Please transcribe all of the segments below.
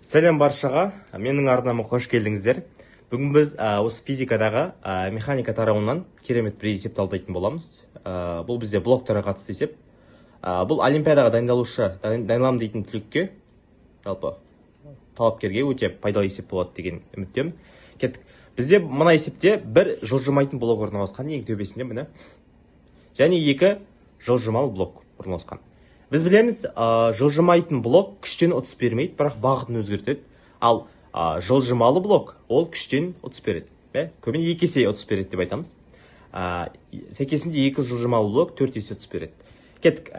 Сәлем баршаға, менің арнама қош келдіңіздер. Бүгін біз осы физикадағы механика тарауынан керемет бір есепті талдайтын боламыз. Бұл бізде блоктарға қатысты есеп. Бұл олимпиадаға дайындаламын дейтін түлекке, жалпы талапкерге өте пайдалы есеп болады деген үміттемін. Кеттік. Бізде мына есепте бір жылжымайтын блок орналасқан, ең төбесінде міне. Және екі жылжымалы блок орналасқан. Біз білеміз, жылжымайтын блок күштен ұтыс бермейді, бірақ бағытын өзгертеді. Ал жылжымалы блок ол күштен ұтыс береді. Көбіне 2 есе ұтыс береді деп айтамыз. Сәйкесінде екі жылжымалы блок 4 есе ұтыс береді. Кеттік.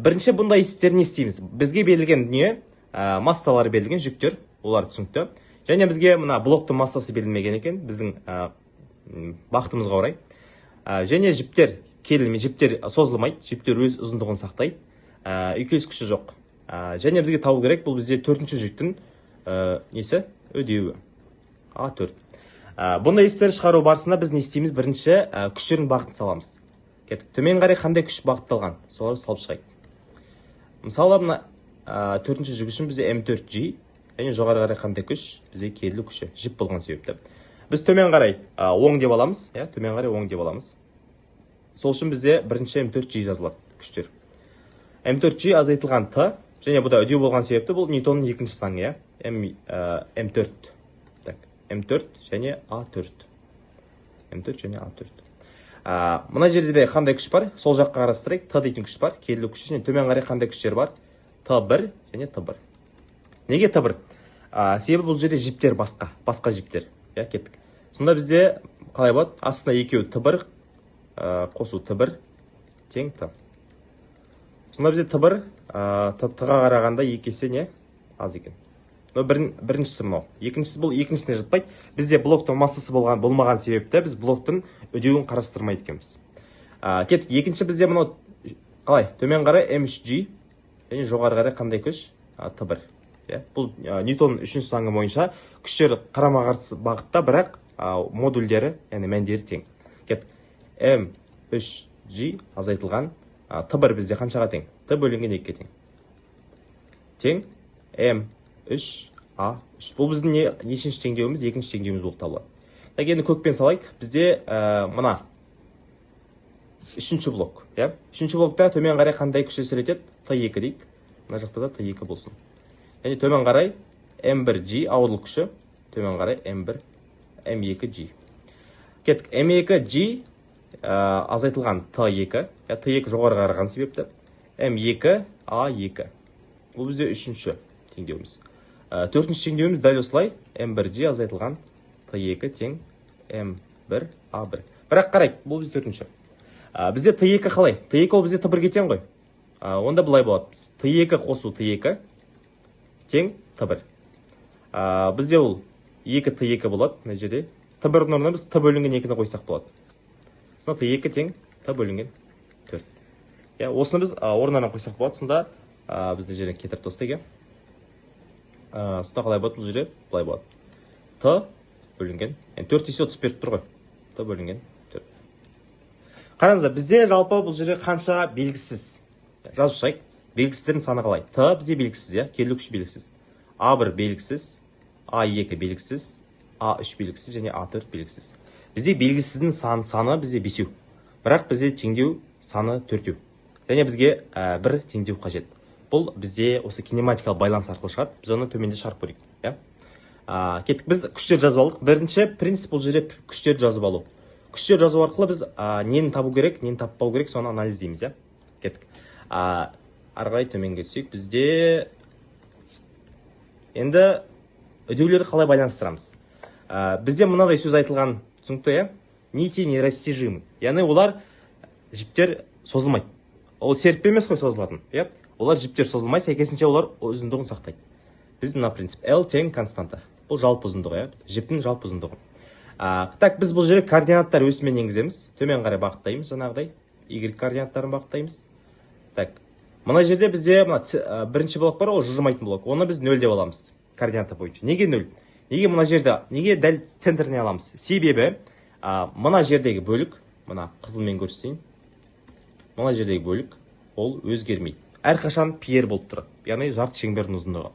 Бірінші бұндай есептер не істейміз? Бізге берілген дүние, массалары берілген жүктер, олар түсінікті. Және бізге мына блоктың массасы берілмеген екен, біздің бағытымызға орай. Және жіптер созылмайды, жіптер өз ұзындығын сақтайды. Үйкеліс күші жоқ. Және бізге табу керек, бұл бізде төртінші жүктің несі? Өдеуі. А4. Бұндай есептер шығару барысында біз не істейміз? Бірінші күштердің бағытын саламыз. Кеттік. Төмен қарай қандай күш бағытталған? Солар салып шығайық. Мысалы, мына төртінші жүк үшін бізде М4G, және жоғары қарай қандай күш? Бізде керілу күші, жіп болған себепті. Біз төмен қарай оң деп аламыз, төмен қарай оң деп аламыз. Сол үшін бізде бірінші М4G жазылады күштер. М4G азайтылған Т, және бұда үдеу болған себепті бұл Ньютонның екінші заңы, М4. М4 және А4. М4 және А4. Мына жерде қандай күш бар? Сол жаққа қарастырайық. Т дейтін күш бар, керілу күші, және төмен қарай қандай күштер бар? Т1 және Т1. Неге Т1? Себебі бұл жерде жіптер басқа жіптер. Кеттік. Сонда бізде қалай болады? Астына екеуі Т1 қосу Т1 тең Т. Сонда бізде Т1 Т-ға қарағанда екі есе не? Аз екен. Біріншісі мынау. Бұл екіншісіне жатпайды. Бізде блоктың массасы болмаған себепті біз блоктың үдеуін қарастырмайды екенбіз. Кеттік. Екінші бізде мынау қалай? Төмен қарай М3G және жоғары қарай қандай күш? Т1. Бұл Ньютонның үшінші заңы бойынша күштер қарама-қарсы бағытта, бірақ модульдері, яғни мәндері тең. Кеттік. М3G азайтылған Т1 бізде қаншаға тең? Т бөлінген 2-ге тең. Тең М3А3. Бұл біздің нешінші теңдеуіміз? Екінші теңдеуіміз болып табылады. Енді көкпен салайық. Бізде мына үшінші блок. Үшінші блокта төмен қарай қандай күш әсер етеді? Т2 дейік. Мына жақта да Т2 болсын. Және төмен қарай М1G ауырлық күші. Төмен қарай М2G. Кеттік. М2G азайтылған Т2. Т2 жоғары қараған себепті. М2А2. Бұл бізде үшінші теңдеуіміз. Төртінші теңдеуіміз дәл осылай. М1G азайтылған Т2 тең М1А1. Бірақ қарайық, бұл бізде төртінші. Бізде Т2 қалай? Т2 ол бізде Т1-ге тең ғой. Онда бұлай болады. Т2 қосу Т2 тең Т1. Бізде ол 2 Т2 болады. Мына жерде Т1-дің орнына біз Т бөлінген 2-ні қойсақ болады. Сонда Т2 тең Т бөлінген 4. Осыны біз орнына қойсақ болады. Сонда бізде жерден кетіріп тастайық. Сонда қалай болады? Бұл жерде бұлай болады. Т бөлінген 4 есе 30 беріп тұр ғой. Т бөлінген 4. Қараңыздар, бізде жалпы бұл жерде қанша белгісіз. Жазып шығайық. Белгісіздердің саны қалай? Т бізде белгісіз, керілу күші белгісіз. А1 белгісіз, А2 белгісіз, А3 белгісіз және А4 белгісіз. Бізде белгісіздің саны бізде 5. Бірақ бізде теңдеу саны 4. Және бізге бір теңдеу қажет. Бұл бізде осы кинематикалық байланыс арқылы шығады. Біз оны төменде шығарып көрейік. Кеттік. Біз күштер жазып алдық. Бірінші принцип бұл жерде күштер жазып алу. Күштер жазу арқылы біз нені табу керек, нені таппау керек, соны анализдейміз. Кеттік. Ары қарай төменге түсейік. Бізде енді үдеулерді қалай байланыстырамыз? Бізде мынадай сөз айтылған, түсінікті, нити нерастижимы. Яғни олар жіптер созылмайды. Ол серіппе емес қой созылатын. Олар жіптер созылмай, сәйкесінше олар ұзындығын сақтайды. Біз мына принцип L тең константа. Бұл жалпы ұзындығы, жіптің жалпы ұзындығы. Біз бұл жерге координаттар өсімен енгіземіз. Төмен қарай бағыттаймыз, жаңағыдай. Y координаттарын бағыттаймыз. Мына жерде бізде бірінші блок бар, ол жылжымайтын блок. Оны біз 0 деп аламыз координата бойынша. Неге 0? Неге мына жерде? Неге дәл центріне аламыз? Себебі мына жердегі бөлік, мына қызылмен көрсетейін. Мына жердегі бөлік ол өзгермейді. Әрқашан пьер болып тұрады. Яғни жарты шеңбердің ұзындығы.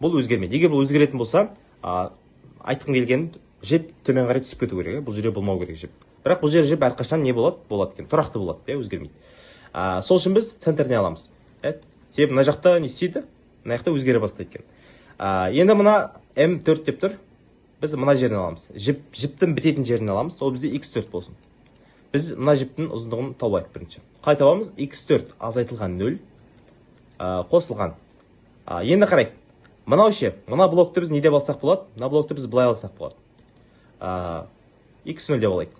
бұл өзгермейді. Егер бұл өзгеретін болса, айтқым келген жіп төмен қарай түсіп кету керек. Бұл жерде болмау керек жіп. Бірақ бұл жер жіп әрқашан не болады? Болады екен. Тұрақты болады, өзгермейді. Сол үшін біз центріне аламыз. Себебі мына жақта не істейді? Мына жақта өзгере бастайды екен. Енді мына М4 деп тұр. Біз мына жерін аламыз. Жіптің бітетін жерін аламыз. Ол бізде X4 болсын. Біз мына жіптің ұзындығын табайық бірінші. Қалай табамыз? X4 азайтылған 0 қосылған. Енді қарайық. Мынау ше, мына блокты біз не деп алсақ болады? Мына блокты біз былай алсақ болады. X0 деп алайық.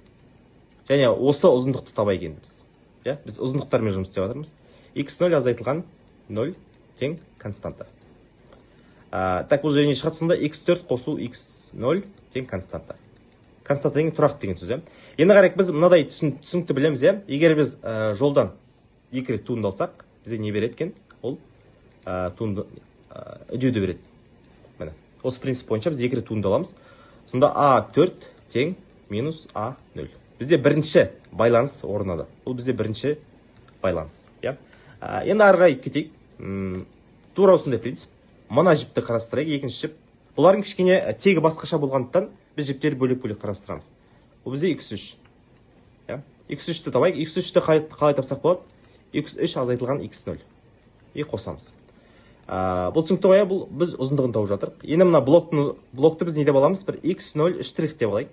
Және осы ұзындықты табайық енді біз. Біз ұзындықтармен жұмыс істеп жатырмыз. X0 азайтылған 0 тең константа. Так, бұл жеріне шығады, сонда X4 қосу X0 тең константа. Константа деген тұрақты деген сөз. Енді қарайық, біз мынадай түсінікті білеміз. Егер біз жолдан екі рет туындалсақ, бізде не береді екен? Ол үдеуді береді. Міне, осы принцип бойынша біз екі рет туындаламыз. Сонда A4 тең минус A0. Бізде бірінші байланыс орнады. Бұл бізде бірінші байланыс. Енді ары қарай кетейік. Тура осындай принцип. Мына жіпті қарастырайық, екінші жіп. Бұлардың кішкене тегі басқаша болғандықтан біз жіптерді бөлек-бөлек қарастырамыз. Бұл бізде X3. X3-ті табайық. X3-ті қалай тапсақ болады? X3 азайтылған X0. Қосамыз. Бұл түсінікті ғой, бұл біз ұзындығын тауып жатырық. Енді мына блокты біз не деп аламыз? Бір X0 штрих деп алайық.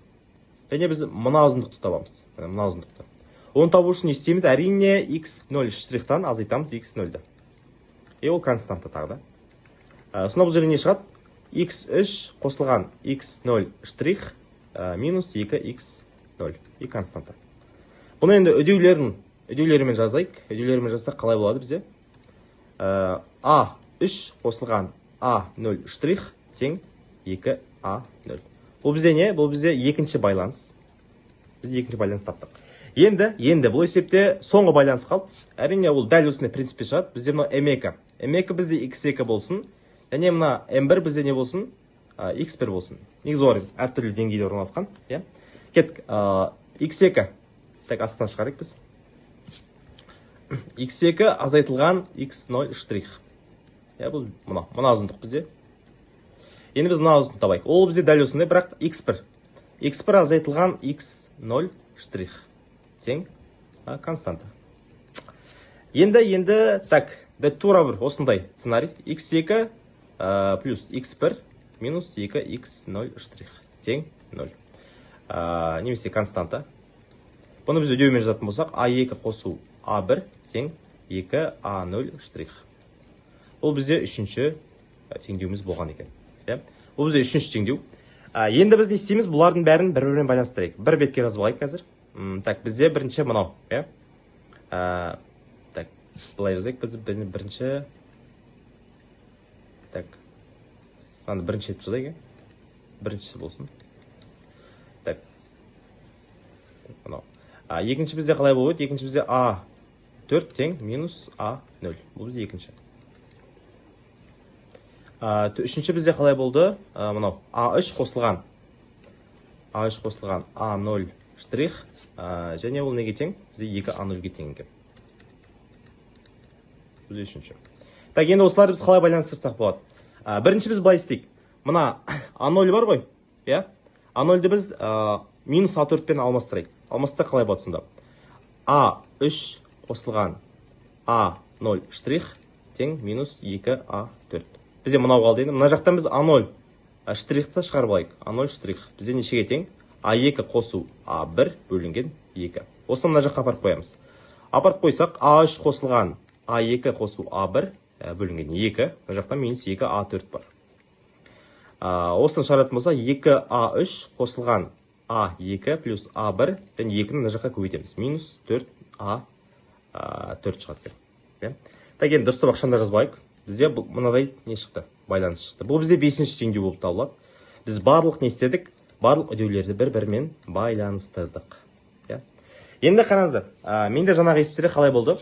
Және біз мына ұзындықты табамыз. Мына ұзындықты. Оны табу үшін не істейміз? Әрине X0 штрихтан азайтамыз X0-ді. Ол константа тағы да. Сонда бұл жерде не шығады? X3 қосылған X0 штрих минус 2X0. Константа. Бұны енді үдеулерімен жазайық. Үдеулерімен жазсақ қалай болады бізде? A3 қосылған A0 штрих тең 2A0. Бұл бізде не? Бұл бізде екінші байланыс. Біз екінші байланыс таптық. Енді бұл есепте соңғы байланыс қалды. Әрине ол дәл осындай принципе шығады. Бізде мына M2. M2 бізде X2 болсын. Және мына M1 бізде не болсын? X1 болсын. Негізі олар әртүрлі деңгейде орналасқан. Кеттік. X2. Так, астынан шығарайық біз. X2 азайтылған X0 штрих. Бұл мына ұзындық бізде. Енді біз мына ұзындықты табайық. Ол бізде дәл осындай, бірақ X1. X1 азайтылған X0 штрих. Тең константа. Енді, так, тура бір осындай сценарий. X2 плюс X1 минус 2X0 штрих. Тең 0. Немесе константа. Бұны біз үдеумен жазатын болсақ, A2 қосу A1 тең 2A0 штрих. Бұл бізде үшінші теңдеуіміз болған екен. Бұл бізде үшінші теңдеу. Енді біз не істейміз? Бұлардың бәрін бір-бірімен байланыстырайық. Бір бетке жазып алайық қазір. Так, бізде бірінші мынау. Так, былай жазайық. Біз бірінші... Так, бірінші етіп жазайық. Біріншісі болсын. Так. Екінші бізде қалай болады? Екінші бізде A4 тең минус A0. Бұл бізде екінші. Үшінші бізде қалай болды? Мынау A3 қосылған A0 штрих. Және ол неге тең? Бізде 2A0-ге тең екен. Бұл үшінші. Так, енді осыларды біз қалай байланыстырсақ болады? Бірінші біз былай істейік. Мына A0 бар ғой? A0-ді біз минус A4-пен алмастырайық. Алмаста қалай болады сонда? A3 қосылған A0 штрих тең минус 2A4. Бізде мынау қалды енді. Мына жақтан біз A0 штрихті шығарып алайық. A0 штрих. Бізде нешеге тең? A2 қосу A1 бөлінген 2. Осы мына жаққа апарып қоямыз. Апарып қойсақ, A3 қосылған A2 қосу A1 бөлінген 2. Мына жақтан минус 2A4 бар. Осыны шығаратын болса, 2A3 қосылған A2 плюс A1 және 2-ні мына жаққа көбейтеміз. Минус 4A4 шығады. Так, енді дұрыстап ақшанда жазбайық. Бізде мынадай не шықты? Байланыс шықты. Бұл бізде 5-ші теңдеу болып табылады. Біз барлық не істедік? Барлық үдеулерді бір-бірімен байланыстырдық. Енді қараңыздар, менде жаңағы есептерде қалай болды?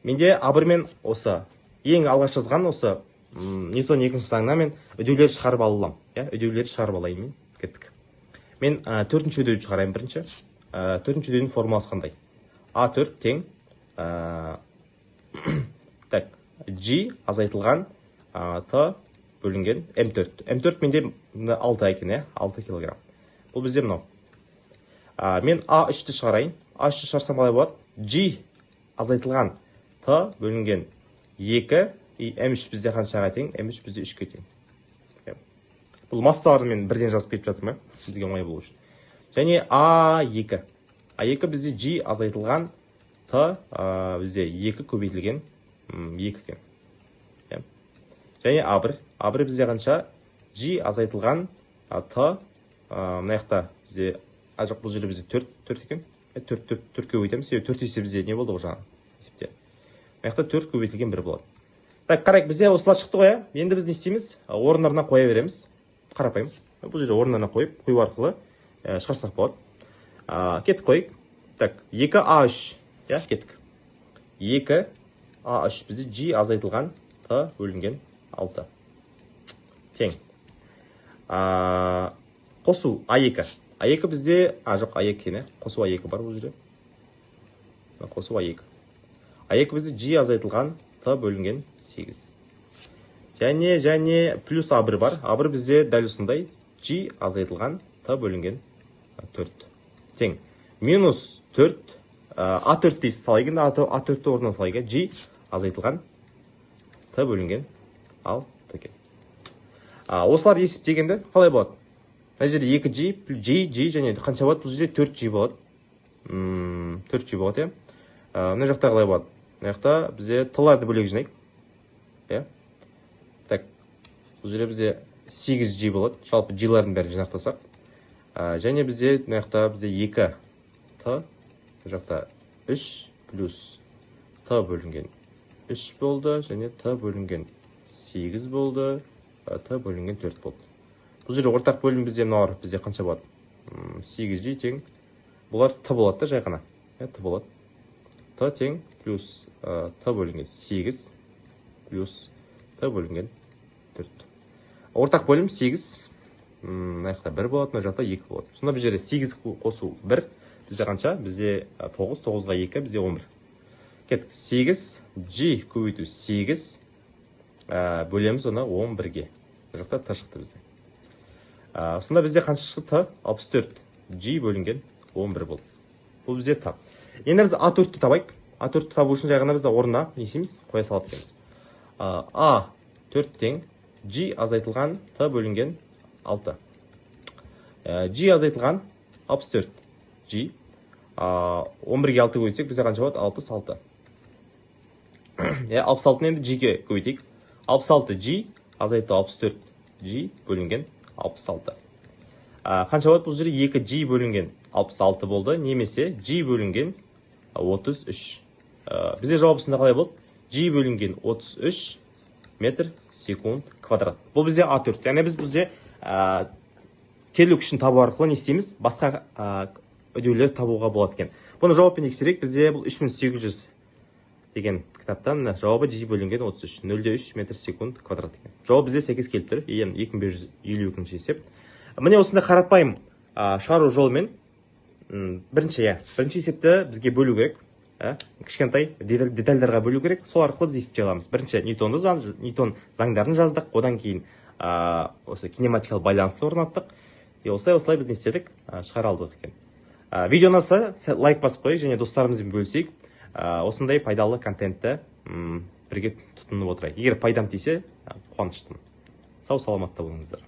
Менде A1 мен осы ең алғаш жазған осы Ньютон екінші заңынан мен үдеулерді шығарып алам. Үдеулерді шығарып алайын мен. Кеттік. Мен төртінші үдеуді шығарайын бірінші. Төртінші үдеудің формуласы қандай? A4 тең так, G азайтылған T бөлінген М4. М4 менде 6 екен, 6 килограмм. Бұл бізде мынау. Мен А3-ті шығарайын. А3-ті шығарсам қалай болады? G азайтылған Т бөлінген 2 и М3 бізде қаншаға тең? М3 бізде 3-ке тең. Бұл массаларды мен бірден жазып беріп жатырмын, бізге оңай болу үшін. Және А2. А2 бізде G азайтылған Т бізде 2 көбейтілген 2 екен. Және А1. А1 бізде қанша? G азайтылған Т мына жақта бізде жоқ, бұл жерде бізде 4 екен. 4 көбейтеміз. 4 есе бізде не болды ғой жаңа есепте. Мына жақта 4 көбейтілген 1 болады. Так, қарайық, бізде осылар шықты ғой. Енді біз не істейміз? Орындарына қоя береміз. Қарапайым. Бұл жерде орындарына қою арқылы шығарсақ болады. Кеттік қойық. Так, 2А3. Кеттік. 2А3 бізде G азайтылған Т бөлінген 6. Тең. Қосу А2. А2 бізде, жоқ, А2 екен, қосу А2 бар бұл жерде. Қосу А2. А2 бізде G азайтылған Т бөлінген 8. Және плюс А1 бар. А1 бізде дәл осындай G азайтылған Т бөлінген 4. Тең. Минус 4. А4 дейсіз салайын. А4-ті орнына салайын. G азайтылған Т бөлінген 6 екен. Осылар есептегенде қалай болады? Мына жерде 2G, G және қанша болады? Бұл жерде 4G болады. 4G болады, мына жақта қалай болады? Мына жақта бізде Т-ларды бөлек жинайық. Так, бұл жерде бізде 8G болады. Жалпы G-лардың бәрін жинақтасақ. Және бізде мына жақта бізде 2 Т, мына жақта 3 плюс Т бөлінген 3 болды, және Т бөлінген 8 болды, Т бөлінген 4 болды. Бұл жерде ортақ бөлім бізде мынау бізде қанша болады? 8G тең. Бұлар Т болады да, жай ғана. Т болады. Т тең плюс Т бөлінген 8 плюс Т бөлінген 4. Ортақ бөлім 8. Мына жақта 1 болады, мына жақта 2 болады. Сонда бұл жерде 8 қосу 1. Бізде қанша? Бізде 9, 9-ға 2, бізде 11. Кеттік. 8G көбейту 8. Бөлеміз оны 11-ге. Бұл жақта Т шықты бізде. Сонда бізде қанша шықты? Т 64. G бөлінген 11 болды. Бұл бізде Т. Енді біз А4-ті табайық. А4-ті табу үшін жай ғана біз орнына не істейміз? Қоя салып кетеміз. А4 тең G азайтылған Т бөлінген 6. G азайтылған 64. G 11-ге 6 көбейтсек бізде қанша болады? 66. 66-ны енді G-ге көбейтейік. 66 G азайтты 64 G бөлінген 66. Қанша болады? Бұл жерде 2G бөлінген 66 болды, немесе G бөлінген 33. Бізде жауабысында қалай болды? G бөлінген 33 метр секунд квадрат. Бұл бізде А4. Яғни біз бізде керілу күшін табу арқылы не істейміз? Басқа үдеулер табуға болады екен. Бұны жауаппен тексерейік. Бізде бұл 3800 деген кітаптан жауабы G бөлінген 33, 0,3 метр секунд квадрат екен. Жауап бізде сәйкес келіп тұр. 2552 есеп. Міне осында қарапайым шығару жолымен бірінші есепті бізге бөлу керек. Кішкентай детальдарға бөлу керек. Сол арқылы біз есептей аламыз. Бірінші Ньютон заңдарын жаздық. Одан кейін осы кинематикалық байланысты орнаттық. Осылай біз не істедік? Шығара алдық екен. Видео ұнаса лайк басып қойып және достарымызбен бөлісейік. Осындай пайдалы контентті бірге тұтынып отырайық. Егер пайдам тисе, қуаныштымын. Сау саламатта болыңыздар.